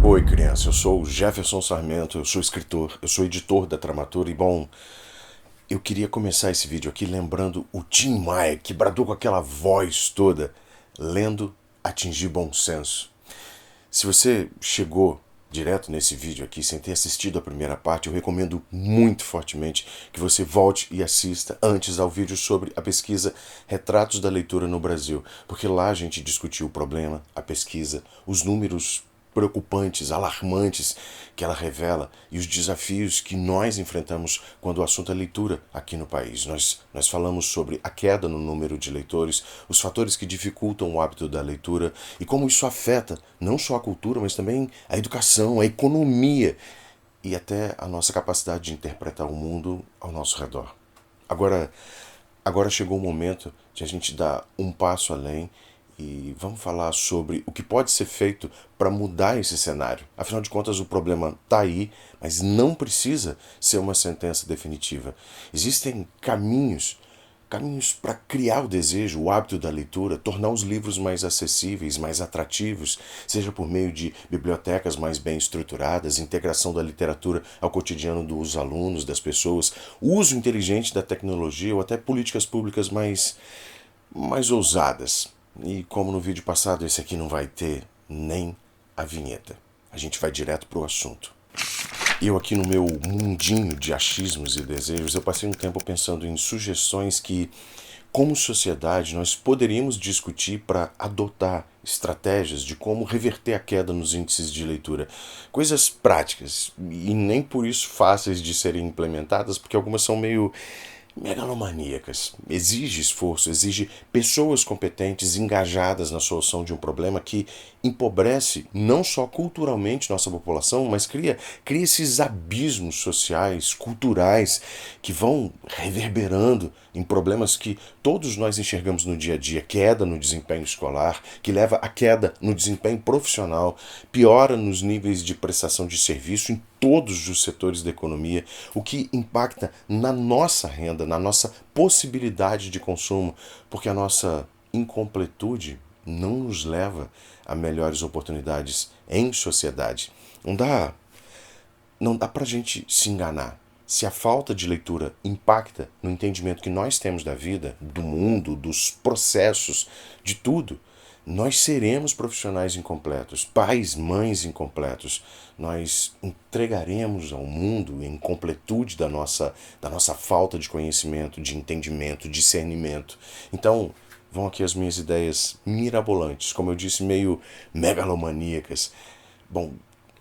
Oi, criança, eu sou o Jefferson Sarmento, eu sou escritor, eu sou editor da Tramatura e, bom, eu queria começar esse vídeo aqui lembrando o Tim Maia, que bradou com aquela voz toda, lendo Atingir Bom Senso. Se você chegou direto nesse vídeo aqui sem ter assistido a primeira parte, eu recomendo muito fortemente que você volte e assista antes ao vídeo sobre a pesquisa Retratos da Leitura no Brasil, porque lá a gente discutiu o problema, a pesquisa, os números preocupantes, alarmantes que ela revela e os desafios que nós enfrentamos quando o assunto é leitura aqui no país. Nós falamos sobre a queda no número de leitores, os fatores que dificultam o hábito da leitura e como isso afeta não só a cultura, mas também a educação, a economia e até a nossa capacidade de interpretar o mundo ao nosso redor. Agora chegou o momento de a gente dar um passo além e vamos falar sobre o que pode ser feito para mudar esse cenário. Afinal de contas, o problema está aí, mas não precisa ser uma sentença definitiva. Existem caminhos para criar o desejo, o hábito da leitura, tornar os livros mais acessíveis, mais atrativos, seja por meio de bibliotecas mais bem estruturadas, integração da literatura ao cotidiano dos alunos, das pessoas, uso inteligente da tecnologia ou até políticas públicas mais ousadas. E como no vídeo passado, esse aqui não vai ter nem a vinheta. A gente vai direto pro assunto. Eu aqui no meu mundinho de achismos e desejos, eu passei um tempo pensando em sugestões que, como sociedade, nós poderíamos discutir para adotar estratégias de como reverter a queda nos índices de leitura. Coisas práticas e nem por isso fáceis de serem implementadas, porque algumas são meio megalomaníacas. Exige esforço, exige pessoas competentes, engajadas na solução de um problema que empobrece não só culturalmente nossa população, mas cria esses abismos sociais, culturais, que vão reverberando em problemas que todos nós enxergamos no dia a dia. Queda no desempenho escolar, que leva a queda no desempenho profissional, piora nos níveis de prestação de serviço em todos os setores da economia, o que impacta na nossa renda, na nossa possibilidade de consumo, porque a nossa incompletude não nos leva a melhores oportunidades em sociedade. Não dá pra gente se enganar. Se a falta de leitura impacta no entendimento que nós temos da vida, do mundo, dos processos, de tudo, nós seremos profissionais incompletos, pais, mães incompletos. Nós entregaremos ao mundo em completude da nossa falta de conhecimento, de entendimento, discernimento. Então, vão aqui as minhas ideias mirabolantes, como eu disse, meio megalomaníacas. Bom,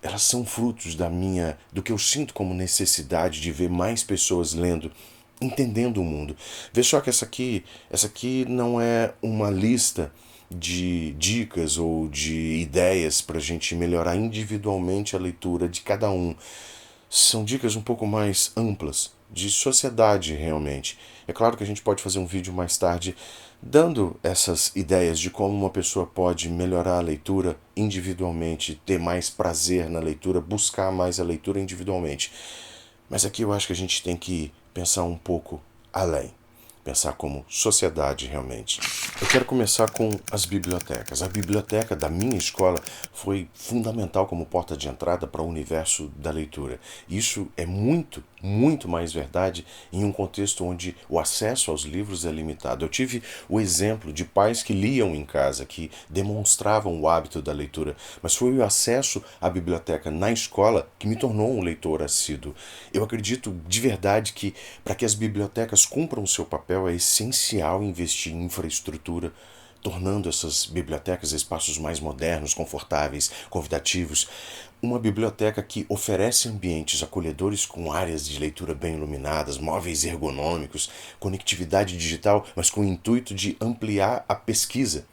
elas são frutos do que eu sinto como necessidade de ver mais pessoas lendo, entendendo o mundo. Vê só que essa aqui não é uma lista de dicas ou de ideias para a gente melhorar individualmente a leitura de cada um. São dicas um pouco mais amplas, de sociedade realmente. É claro que a gente pode fazer um vídeo mais tarde dando essas ideias de como uma pessoa pode melhorar a leitura individualmente, ter mais prazer na leitura, buscar mais a leitura individualmente. Mas aqui eu acho que a gente tem que pensar um pouco além. Pensar como sociedade realmente. Eu quero começar com as bibliotecas. A biblioteca da minha escola foi fundamental como porta de entrada para o universo da leitura. Isso é muito mais verdade em um contexto onde o acesso aos livros é limitado. Eu tive o exemplo de pais que liam em casa, que demonstravam o hábito da leitura, mas foi o acesso à biblioteca na escola que me tornou um leitor assíduo. Eu acredito de verdade que para que as bibliotecas cumpram o seu papel é essencial investir em infraestrutura, tornando essas bibliotecas espaços mais modernos, confortáveis, convidativos. Uma biblioteca que oferece ambientes acolhedores com áreas de leitura bem iluminadas, móveis ergonômicos, conectividade digital, mas com o intuito de ampliar a pesquisa.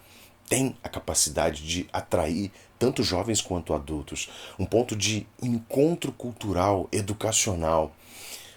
Tem a capacidade de atrair tanto jovens quanto adultos. Um ponto de encontro cultural, educacional.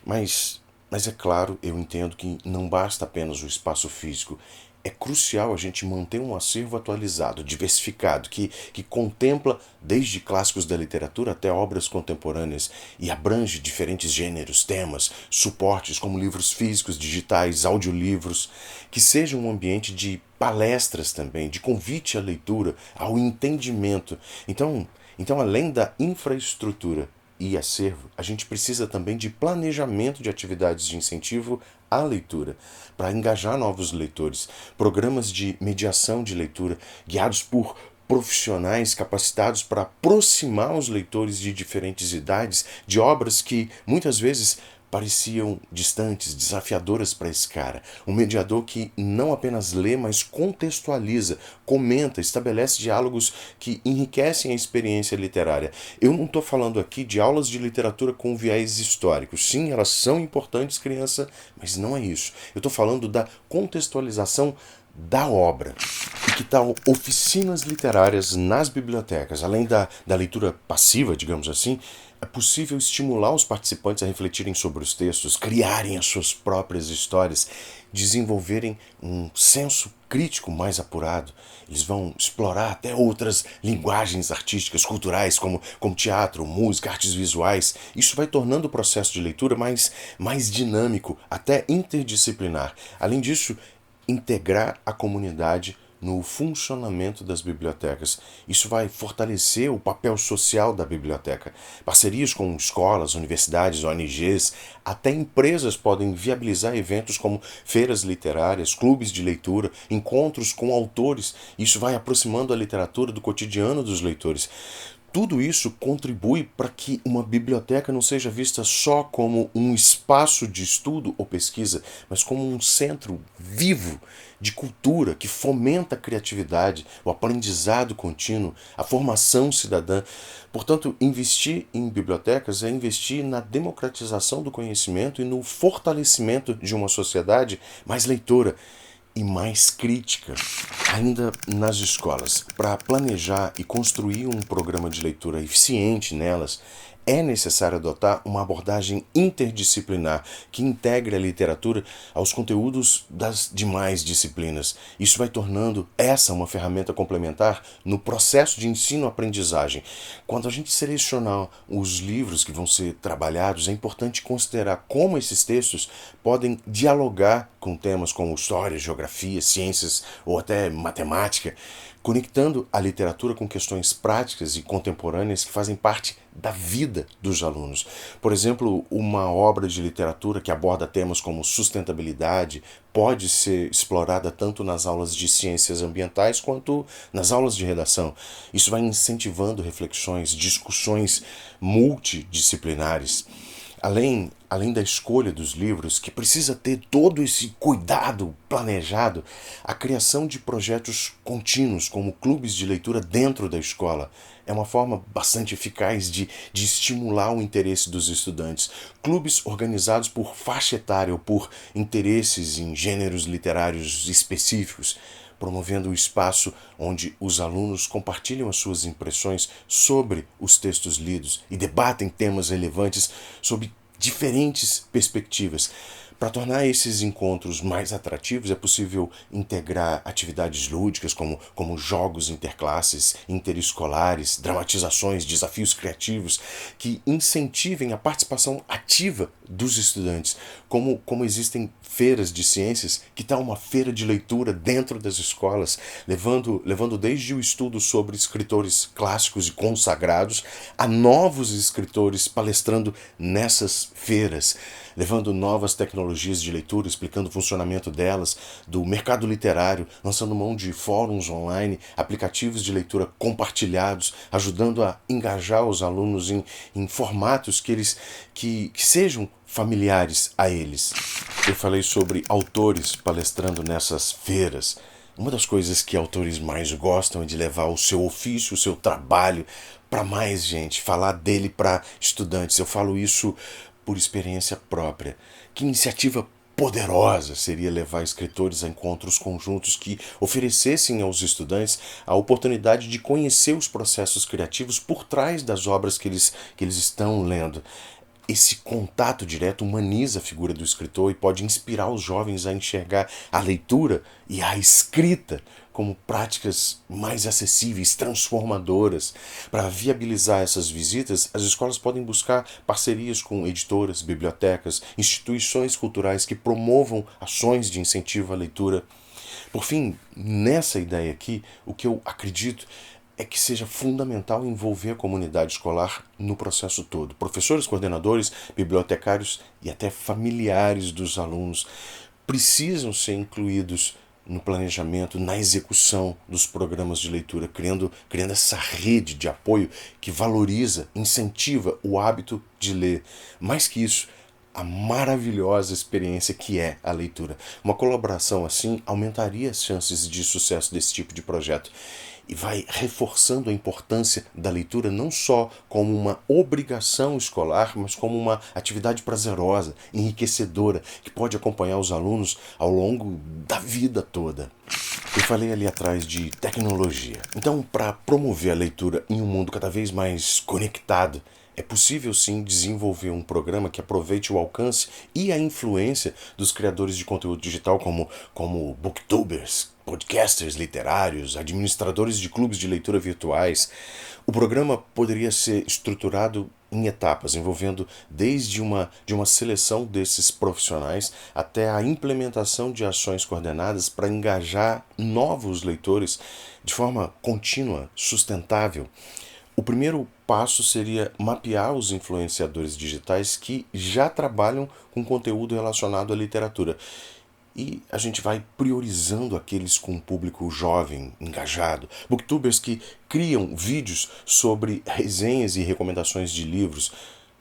Mas é claro, eu entendo que não basta apenas o espaço físico. É crucial a gente manter um acervo atualizado, diversificado, que contempla desde clássicos da literatura até obras contemporâneas e abrange diferentes gêneros, temas, suportes como livros físicos, digitais, audiolivros, que seja um ambiente de palestras também, de convite à leitura, ao entendimento. Então, Então, além da infraestrutura e acervo, a gente precisa também de planejamento de atividades de incentivo à leitura, para engajar novos leitores, programas de mediação de leitura, guiados por profissionais capacitados para aproximar os leitores de diferentes idades de obras que muitas vezes pareciam distantes, desafiadoras para esse cara. Um mediador que não apenas lê, mas contextualiza, comenta, estabelece diálogos que enriquecem a experiência literária. Eu não estou falando aqui de aulas de literatura com viés históricos. Sim, elas são importantes, criança, mas não é isso. Eu estou falando da contextualização da obra. E que tal oficinas literárias nas bibliotecas? Além da leitura passiva, digamos assim, é possível estimular os participantes a refletirem sobre os textos, criarem as suas próprias histórias, desenvolverem um senso crítico mais apurado. Eles vão explorar até outras linguagens artísticas, culturais, como teatro, música, artes visuais. Isso vai tornando o processo de leitura mais dinâmico, até interdisciplinar. Além disso, integrar a comunidade no funcionamento das bibliotecas. Isso vai fortalecer o papel social da biblioteca. Parcerias com escolas, universidades, ONGs, até empresas podem viabilizar eventos como feiras literárias, clubes de leitura, encontros com autores. Isso vai aproximando a literatura do cotidiano dos leitores. Tudo isso contribui para que uma biblioteca não seja vista só como um espaço de estudo ou pesquisa, mas como um centro vivo de cultura que fomenta a criatividade, o aprendizado contínuo, a formação cidadã. Portanto, investir em bibliotecas é investir na democratização do conhecimento e no fortalecimento de uma sociedade mais leitora e mais crítica. Ainda nas escolas, para planejar e construir um programa de leitura eficiente nelas, é necessário adotar uma abordagem interdisciplinar que integre a literatura aos conteúdos das demais disciplinas. Isso vai tornando essa uma ferramenta complementar no processo de ensino-aprendizagem. Quando a gente selecionar os livros que vão ser trabalhados, é importante considerar como esses textos podem dialogar com temas como história, geografia, ciências ou até matemática, conectando a literatura com questões práticas e contemporâneas que fazem parte da vida dos alunos. Por exemplo, uma obra de literatura que aborda temas como sustentabilidade pode ser explorada tanto nas aulas de ciências ambientais quanto nas aulas de redação. Isso vai incentivando reflexões, discussões multidisciplinares. Além da escolha dos livros, que precisa ter todo esse cuidado planejado, a criação de projetos contínuos, como clubes de leitura dentro da escola, é uma forma bastante eficaz de estimular o interesse dos estudantes. Clubes organizados por faixa etária ou por interesses em gêneros literários específicos, promovendo um espaço onde os alunos compartilham as suas impressões sobre os textos lidos e debatem temas relevantes sob diferentes perspectivas. Para tornar esses encontros mais atrativos, é possível integrar atividades lúdicas como jogos interclasses, interescolares, dramatizações, desafios criativos que incentivem a participação ativa dos estudantes, como existem feiras de ciências, que tal uma feira de leitura dentro das escolas, levando desde o estudo sobre escritores clássicos e consagrados a novos escritores palestrando nessas feiras, levando novas tecnologias de leitura, explicando o funcionamento delas, do mercado literário, lançando mão de fóruns online, aplicativos de leitura compartilhados, ajudando a engajar os alunos em formatos que sejam familiares a eles. Eu falei sobre autores palestrando nessas feiras. Uma das coisas que autores mais gostam é de levar o seu ofício, o seu trabalho para mais gente, falar dele para estudantes. Eu falo isso por experiência própria. Que iniciativa poderosa seria levar escritores a encontros conjuntos que oferecessem aos estudantes a oportunidade de conhecer os processos criativos por trás das obras que eles estão lendo. Esse contato direto humaniza a figura do escritor e pode inspirar os jovens a enxergar a leitura e a escrita como práticas mais acessíveis, transformadoras. Para viabilizar essas visitas, as escolas podem buscar parcerias com editoras, bibliotecas, instituições culturais que promovam ações de incentivo à leitura. Por fim, nessa ideia aqui, o que eu acredito é que seja fundamental envolver a comunidade escolar no processo todo. Professores, coordenadores, bibliotecários e até familiares dos alunos precisam ser incluídos no planejamento, na execução dos programas de leitura, criando essa rede de apoio que valoriza, incentiva o hábito de ler. Mais que isso, a maravilhosa experiência que é a leitura. Uma colaboração assim aumentaria as chances de sucesso desse tipo de projeto e vai reforçando a importância da leitura não só como uma obrigação escolar, mas como uma atividade prazerosa, enriquecedora, que pode acompanhar os alunos ao longo da vida toda. Eu falei ali atrás de tecnologia. Então, para promover a leitura em um mundo cada vez mais conectado, é possível sim desenvolver um programa que aproveite o alcance e a influência dos criadores de conteúdo digital como booktubers, podcasters literários, administradores de clubes de leitura virtuais. O programa poderia ser estruturado em etapas, envolvendo desde de uma seleção desses profissionais até a implementação de ações coordenadas para engajar novos leitores de forma contínua, sustentável. O primeiro passo seria mapear os influenciadores digitais que já trabalham com conteúdo relacionado à literatura. E a gente vai priorizando aqueles com um público jovem, engajado. Booktubers que criam vídeos sobre resenhas e recomendações de livros.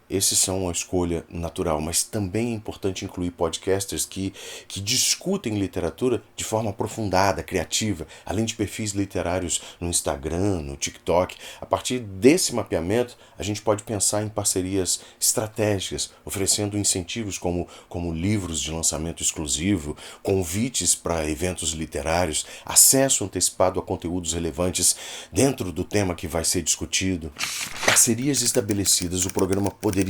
Esses são uma escolha natural, mas também é importante incluir podcasters que discutem literatura de forma aprofundada, criativa, além de perfis literários no Instagram, no TikTok. A partir desse mapeamento, a gente pode pensar em parcerias estratégicas, oferecendo incentivos como livros de lançamento exclusivo, convites para eventos literários, acesso antecipado a conteúdos relevantes dentro do tema que vai ser discutido. Parcerias estabelecidas, o programa poderia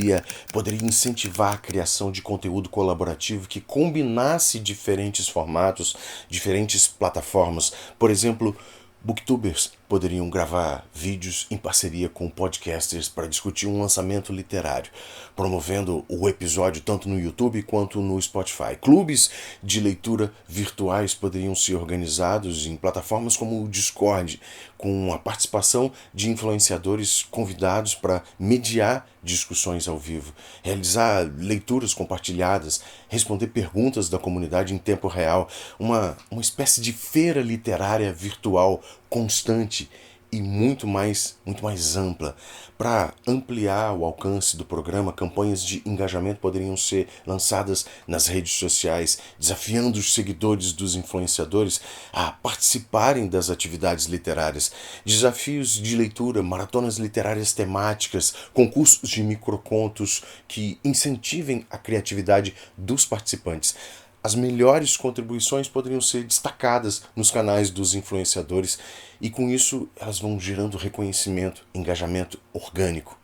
incentivar a criação de conteúdo colaborativo que combinasse diferentes formatos, diferentes plataformas. Por exemplo, booktubers poderiam gravar vídeos em parceria com podcasters para discutir um lançamento literário, promovendo o episódio tanto no YouTube quanto no Spotify. Clubes de leitura virtuais poderiam ser organizados em plataformas como o Discord, com a participação de influenciadores convidados para mediar discussões ao vivo, realizar leituras compartilhadas, responder perguntas da comunidade em tempo real, uma espécie de feira literária virtual constante e muito mais ampla. Para ampliar o alcance do programa, campanhas de engajamento poderiam ser lançadas nas redes sociais, desafiando os seguidores dos influenciadores a participarem das atividades literárias. Desafios de leitura, maratonas literárias temáticas, concursos de microcontos que incentivem a criatividade dos participantes. As melhores contribuições poderiam ser destacadas nos canais dos influenciadores e com isso elas vão gerando reconhecimento, engajamento orgânico.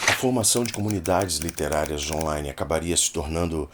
A formação de comunidades literárias online acabaria se tornando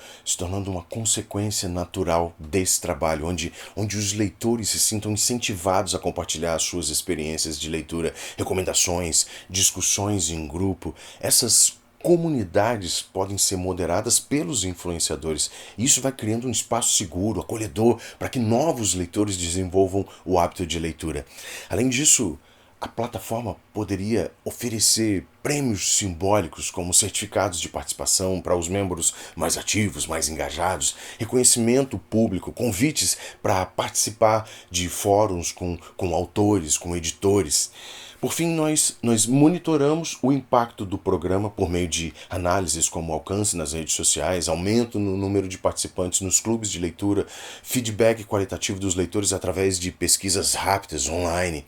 uma consequência natural desse trabalho, onde os leitores se sintam incentivados a compartilhar as suas experiências de leitura, recomendações, discussões em grupo. Essas comunidades podem ser moderadas pelos influenciadores. Isso vai criando um espaço seguro, acolhedor, para que novos leitores desenvolvam o hábito de leitura. Além disso, a plataforma poderia oferecer prêmios simbólicos como certificados de participação para os membros mais ativos, mais engajados, reconhecimento público, convites para participar de fóruns com autores, com editores. Por fim, nós monitoramos o impacto do programa por meio de análises como alcance nas redes sociais, aumento no número de participantes nos clubes de leitura, feedback qualitativo dos leitores através de pesquisas rápidas online.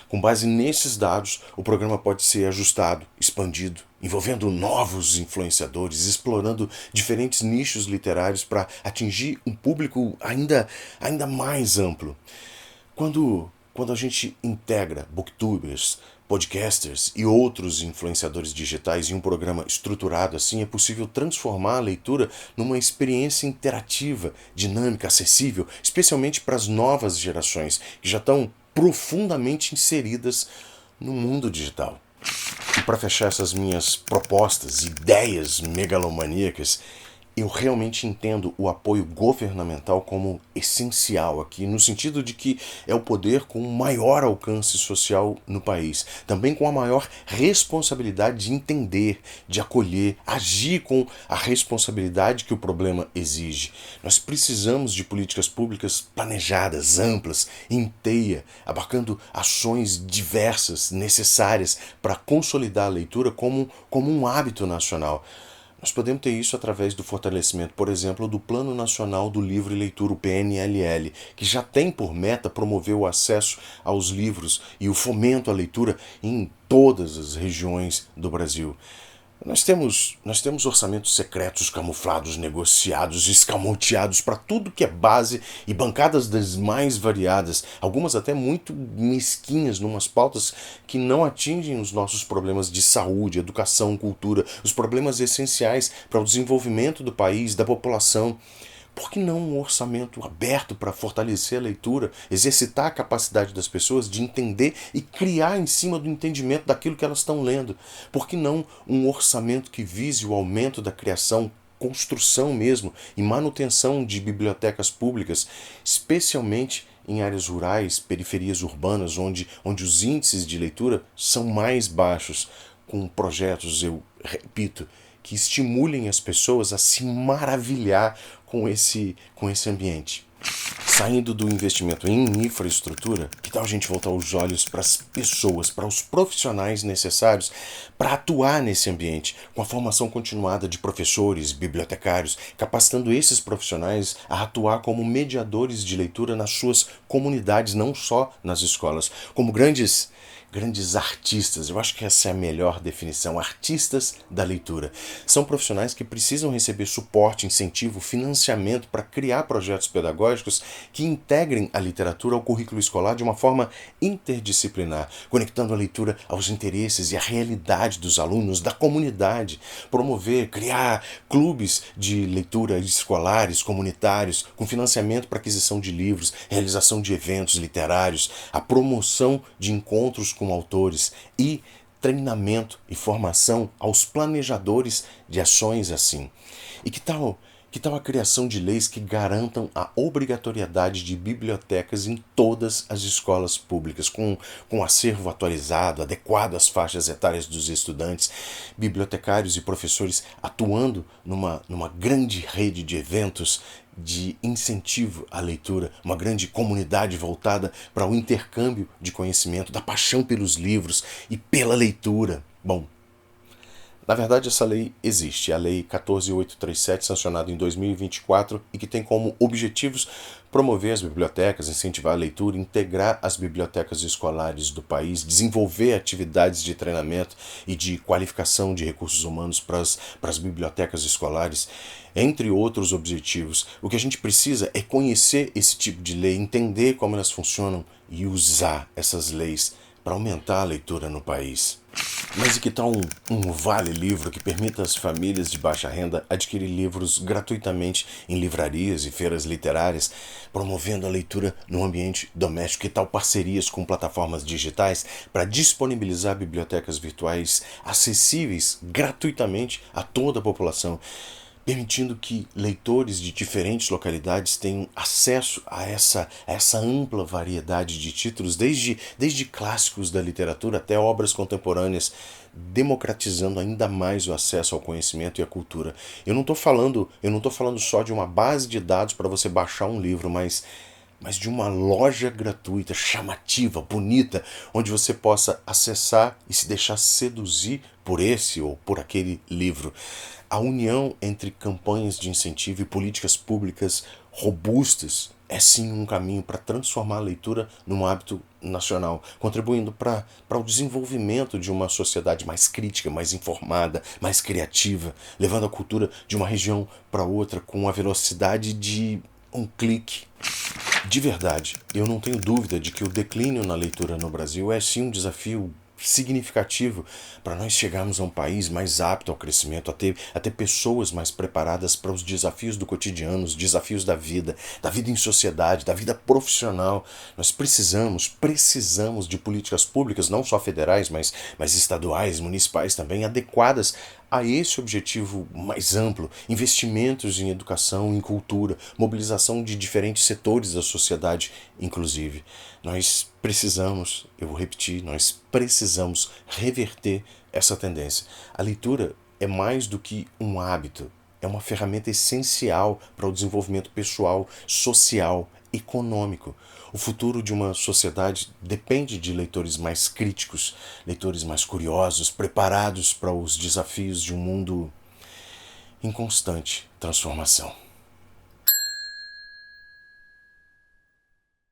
Com base nesses dados, o programa pode ser ajustado, expandido, envolvendo novos influenciadores, explorando diferentes nichos literários para atingir um público ainda mais amplo. Quando a gente integra booktubers, podcasters e outros influenciadores digitais em um programa estruturado assim, é possível transformar a leitura numa experiência interativa, dinâmica, acessível, especialmente para as novas gerações que já estão profundamente inseridas no mundo digital. E para fechar essas minhas propostas, ideias megalomaníacas, eu realmente entendo o apoio governamental como essencial aqui, no sentido de que é o poder com o maior alcance social no país, também com a maior responsabilidade de entender, de acolher, agir com a responsabilidade que o problema exige. Nós precisamos de políticas públicas planejadas, amplas, em teia, abarcando ações diversas, necessárias para consolidar a leitura como um hábito nacional. Nós podemos ter isso através do fortalecimento, por exemplo, do Plano Nacional do Livro e Leitura, o PNLL, que já tem por meta promover o acesso aos livros e o fomento à leitura em todas as regiões do Brasil. Nós temos orçamentos secretos, camuflados, negociados, escamoteados para tudo que é base e bancadas das mais variadas, algumas até muito mesquinhas, numas pautas que não atingem os nossos problemas de saúde, educação, cultura, os problemas essenciais para o desenvolvimento do país, da população. Por que não um orçamento aberto para fortalecer a leitura, exercitar a capacidade das pessoas de entender e criar em cima do entendimento daquilo que elas estão lendo? Por que não um orçamento que vise o aumento da criação, construção mesmo e manutenção de bibliotecas públicas, especialmente em áreas rurais, periferias urbanas, onde os índices de leitura são mais baixos, com projetos, eu repito, que estimulem as pessoas a se maravilhar com esse ambiente. Saindo do investimento em infraestrutura, que tal a gente voltar os olhos para as pessoas, para os profissionais necessários para atuar nesse ambiente, com a formação continuada de professores, bibliotecários, capacitando esses profissionais a atuar como mediadores de leitura nas suas comunidades, não só nas escolas, como grandes artistas. Eu acho que essa é a melhor definição, artistas da leitura. São profissionais que precisam receber suporte, incentivo, financiamento para criar projetos pedagógicos que integrem a literatura ao currículo escolar de uma forma interdisciplinar, conectando a leitura aos interesses e à realidade dos alunos, da comunidade, promover, criar clubes de leitura escolares, comunitários, com financiamento para aquisição de livros, realização de eventos literários, a promoção de encontros com autores e treinamento e formação aos planejadores de ações assim. E que tal a criação de leis que garantam a obrigatoriedade de bibliotecas em todas as escolas públicas, com acervo atualizado, adequado às faixas etárias dos estudantes, bibliotecários e professores atuando numa grande rede de eventos de incentivo à leitura, uma grande comunidade voltada para o intercâmbio de conhecimento, da paixão pelos livros e pela leitura. Bom, na verdade, essa lei existe, a Lei 14.837, sancionada em 2024 e que tem como objetivos promover as bibliotecas, incentivar a leitura, integrar as bibliotecas escolares do país, desenvolver atividades de treinamento e de qualificação de recursos humanos para as bibliotecas escolares, entre outros objetivos. O que a gente precisa é conhecer esse tipo de lei, entender como elas funcionam e usar essas leis para aumentar a leitura no país. Mas e que tal um vale-livro que permita às famílias de baixa renda adquirir livros gratuitamente em livrarias e feiras literárias, promovendo a leitura no ambiente doméstico? Que tal parcerias com plataformas digitais para disponibilizar bibliotecas virtuais acessíveis gratuitamente a toda a população, permitindo que leitores de diferentes localidades tenham acesso a essa ampla variedade de títulos, desde clássicos da literatura até obras contemporâneas, democratizando ainda mais o acesso ao conhecimento e à cultura. Eu não estou falando só de uma base de dados para você baixar um livro, mas de uma loja gratuita, chamativa, bonita, onde você possa acessar e se deixar seduzir por esse ou por aquele livro. A união entre campanhas de incentivo e políticas públicas robustas é sim um caminho para transformar a leitura num hábito nacional, contribuindo para o desenvolvimento de uma sociedade mais crítica, mais informada, mais criativa, levando a cultura de uma região para outra com a velocidade de um clique. De verdade, eu não tenho dúvida de que o declínio na leitura no Brasil é sim um desafio significativo para nós chegarmos a um país mais apto ao crescimento, a ter pessoas mais preparadas para os desafios do cotidiano, os desafios da vida em sociedade, da vida profissional. Nós precisamos de políticas públicas, não só federais, mas estaduais, municipais também, adequadas a esse objetivo mais amplo, investimentos em educação, em cultura, mobilização de diferentes setores da sociedade, inclusive. Nós precisamos, eu vou repetir, nós precisamos reverter essa tendência. A leitura é mais do que um hábito, é uma ferramenta essencial para o desenvolvimento pessoal, social, econômico. O futuro de uma sociedade depende de leitores mais críticos, leitores mais curiosos, preparados para os desafios de um mundo em constante transformação.